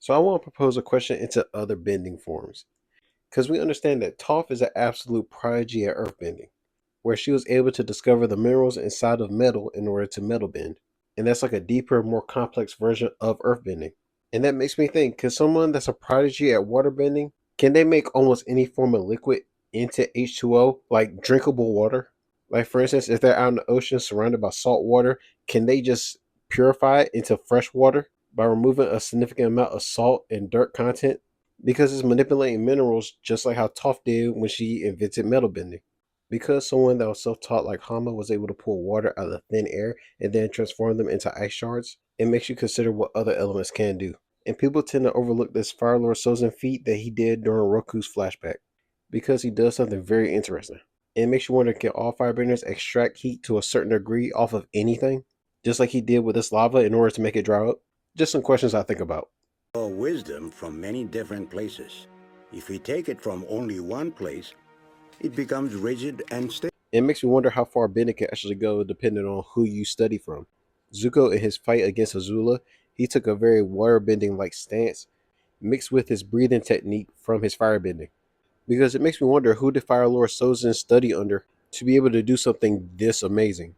So I want to propose a question into other bending forms. Because we understand that Toph is an absolute prodigy at earthbending, where she was able to discover the minerals inside of metal in order to metal bend. And that's like a deeper, more complex version of earthbending. And that makes me think, can someone that's a prodigy at waterbending, can they make almost any form of liquid into H2O, like drinkable water? Like for instance, if they're out in the ocean surrounded by salt water, can they just purify it into fresh water by removing a significant amount of salt and dirt content? Because it's manipulating minerals just like how Toph did when she invented metal bending. Because someone that was self-taught like Hama was able to pull water out of thin air and then transform them into ice shards, it makes you consider what other elements can do. And people tend to overlook this Fire Lord Sozin feat that he did during Roku's flashback, because he does something very interesting. It makes you wonder, can all firebenders extract heat to a certain degree off of anything? Just like he did with this lava in order to make it dry up? Just some questions I think about. Draw wisdom from many different places. If we take it from only one place, it becomes rigid and stable. It makes me wonder how far bending can actually go depending on who you study from. Zuko, in his fight against Azula, he took a very waterbending like stance mixed with his breathing technique from his firebending. Because it makes me wonder, who did Fire Lord Sozin study under to be able to do something this amazing?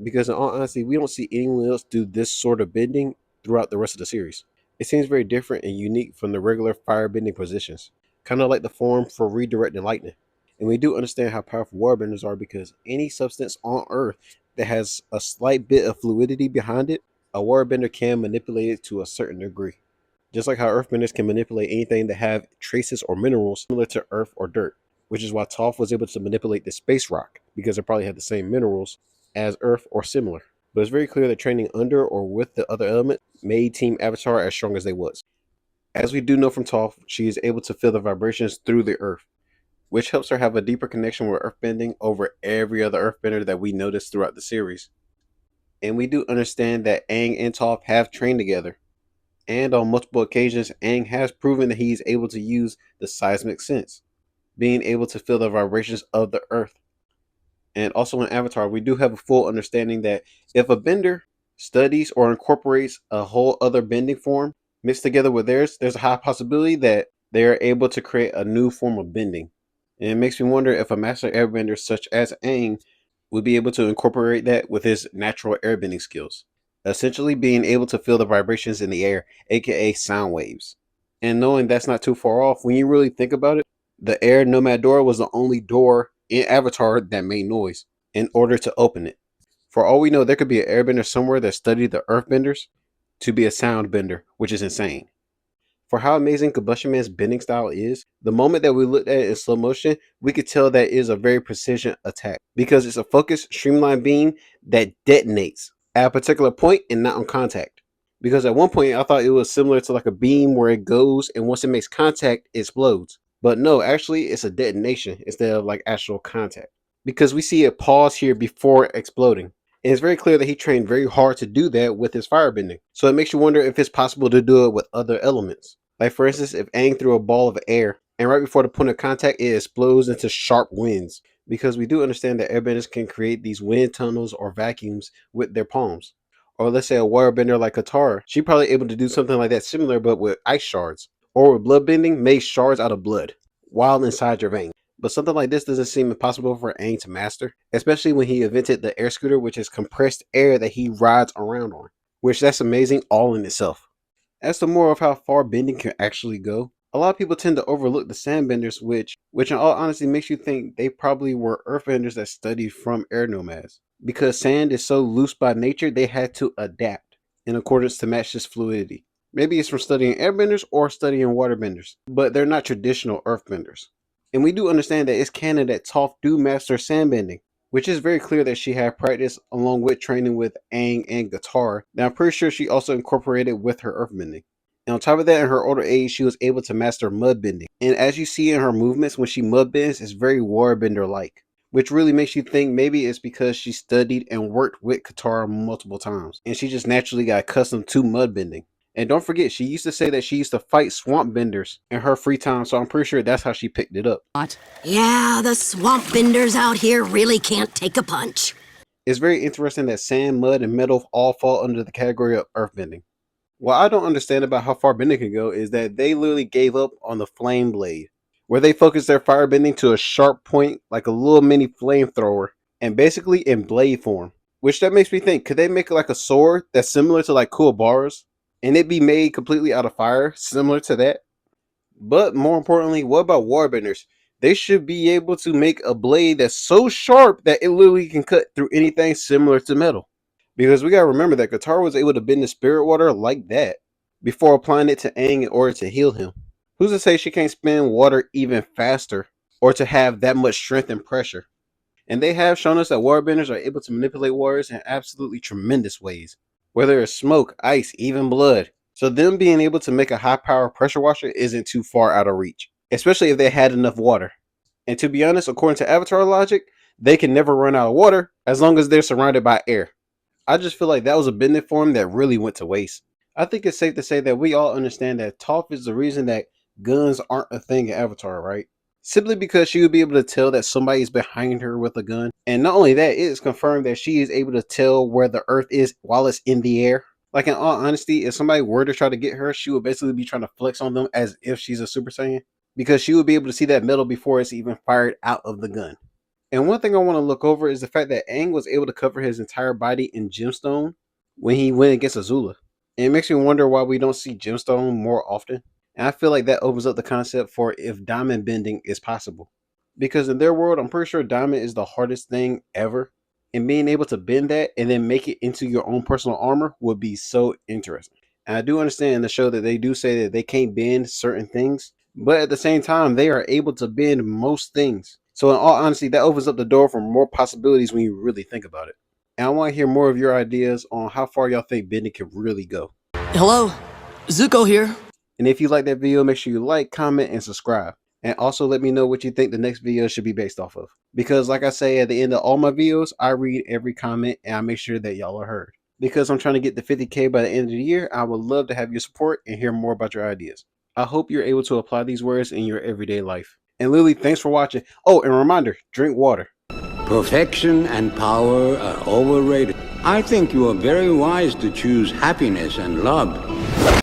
Because in all honesty, we don't see anyone else do this sort of bending throughout the rest of the series. It seems very different and unique from the regular firebending positions, kind of like the form for redirecting lightning. And we do understand how powerful waterbenders are, because any substance on Earth that has a slight bit of fluidity behind it, a waterbender can manipulate it to a certain degree. Just like how earthbenders can manipulate anything that have traces or minerals similar to earth or dirt, which is why Toph was able to manipulate the space rock, because it probably had the same minerals as earth or similar. But it's very clear that training under or with the other element made Team Avatar as strong as they was. As we do know from Toph, she is able to feel the vibrations through the earth, which helps her have a deeper connection with earthbending over every other earthbender that we notice throughout the series. And we do understand that Aang and Toph have trained together, and on multiple occasions, Aang has proven that he's able to use the seismic sense, being able to feel the vibrations of the earth. And also in Avatar, we do have a full understanding that if a bender studies or incorporates a whole other bending form mixed together with theirs, there's a high possibility that they are able to create a new form of bending. And it makes me wonder if a master airbender such as Aang would be able to incorporate that with his natural airbending skills, essentially being able to feel the vibrations in the air, aka sound waves. And knowing that's not too far off, when you really think about it, the air nomad door was the only door in Avatar that made noise in order to open it. For all we know, there could be an airbender somewhere that studied the earthbenders to be a sound bender, which is insane. For how amazing Combustion Man's bending style is, the moment that we looked at it in slow motion, we could tell that it is a very precision attack, because it's a focused, streamlined beam that detonates at a particular point and not on contact. Because at one point I thought it was similar to like a beam where it goes and once it makes contact, it explodes. But no, actually it's a detonation instead of like actual contact. Because we see it pause here before exploding. And it's very clear that he trained very hard to do that with his firebending. So it makes you wonder if it's possible to do it with other elements. Like for instance, if Aang threw a ball of air and right before the point of contact it explodes into sharp winds. Because we do understand that airbenders can create these wind tunnels or vacuums with their palms. Or let's say a waterbender like Katara, she probably able to do something like that similar but with ice shards. Or with blood bending, make shards out of blood while inside your vein. But something like this doesn't seem impossible for Aang to master, especially when he invented the air scooter, which is compressed air that he rides around on, which that's amazing all in itself. As to more of how far bending can actually go, a lot of people tend to overlook the sandbenders, which in all honesty makes you think they probably were earthbenders that studied from air nomads. Because sand is so loose by nature, they had to adapt in accordance to match this fluidity. Maybe it's from studying airbenders or studying waterbenders, but they're not traditional earthbenders. And we do understand that it's canon that Toph do master sandbending, which is very clear that she had practice along with training with Aang and Guitar. Now I'm pretty sure she also incorporated with her earthbending. And on top of that, in her older age, she was able to master mudbending. And as you see in her movements when she mudbends, it's very waterbender-like, which really makes you think maybe it's because she studied and worked with Katara multiple times, and she just naturally got accustomed to mudbending. And don't forget, she used to say that she used to fight swamp benders in her free time, so I'm pretty sure that's how she picked it up. Yeah, the swamp benders out here really can't take a punch. It's very interesting that sand, mud, and metal all fall under the category of earthbending. What I don't understand about how far bending can go is that they literally gave up on the flame blade, where they focused their firebending to a sharp point like a little mini flamethrower, and basically in blade form. Which that makes me think, could they make like a sword that's similar to like Kuwabara's, and it be made completely out of fire, similar to that? But more importantly, what about warbenders? They should be able to make a blade that's so sharp that it literally can cut through anything similar to metal. Because we gotta remember that Katara was able to bend the spirit water like that before applying it to Aang in order to heal him. Who's to say she can't spin water even faster or to have that much strength and pressure? And they have shown us that waterbenders are able to manipulate waters in absolutely tremendous ways, whether it's smoke, ice, even blood. So them being able to make a high power pressure washer isn't too far out of reach, especially if they had enough water. And to be honest, according to Avatar logic, they can never run out of water as long as they're surrounded by air. I just feel like that was a bending form that really went to waste. I think it's safe to say that we all understand that Toph is the reason that guns aren't a thing in Avatar, right? Simply because she would be able to tell that somebody is behind her with a gun. And not only that, it is confirmed that she is able to tell where the earth is while it's in the air. Like, in all honesty, if somebody were to try to get her, she would basically be trying to flex on them as if she's a Super Saiyan. Because she would be able to see that metal before it's even fired out of the gun. And one thing I want to look over is the fact that Aang was able to cover his entire body in gemstone when he went against Azula. And it makes me wonder why we don't see gemstone more often. And I feel like that opens up the concept for if diamond bending is possible. Because in their world, I'm pretty sure diamond is the hardest thing ever. And being able to bend that and then make it into your own personal armor would be so interesting. And I do understand in the show that they do say that they can't bend certain things, but at the same time, they are able to bend most things. So in all honesty, that opens up the door for more possibilities when you really think about it. And I want to hear more of your ideas on how far y'all think bending can really go. Hello, Zuko here. And if you like that video, make sure you like, comment, and subscribe. And also let me know what you think the next video should be based off of. Because like I say at the end of all my videos, I read every comment and I make sure that y'all are heard. Because I'm trying to get to 50K by the end of the year, I would love to have your support and hear more about your ideas. I hope you're able to apply these words in your everyday life. And Lily, thanks for watching. Oh, and a reminder, drink water. Perfection and power are overrated. I think you are very wise to choose happiness and love.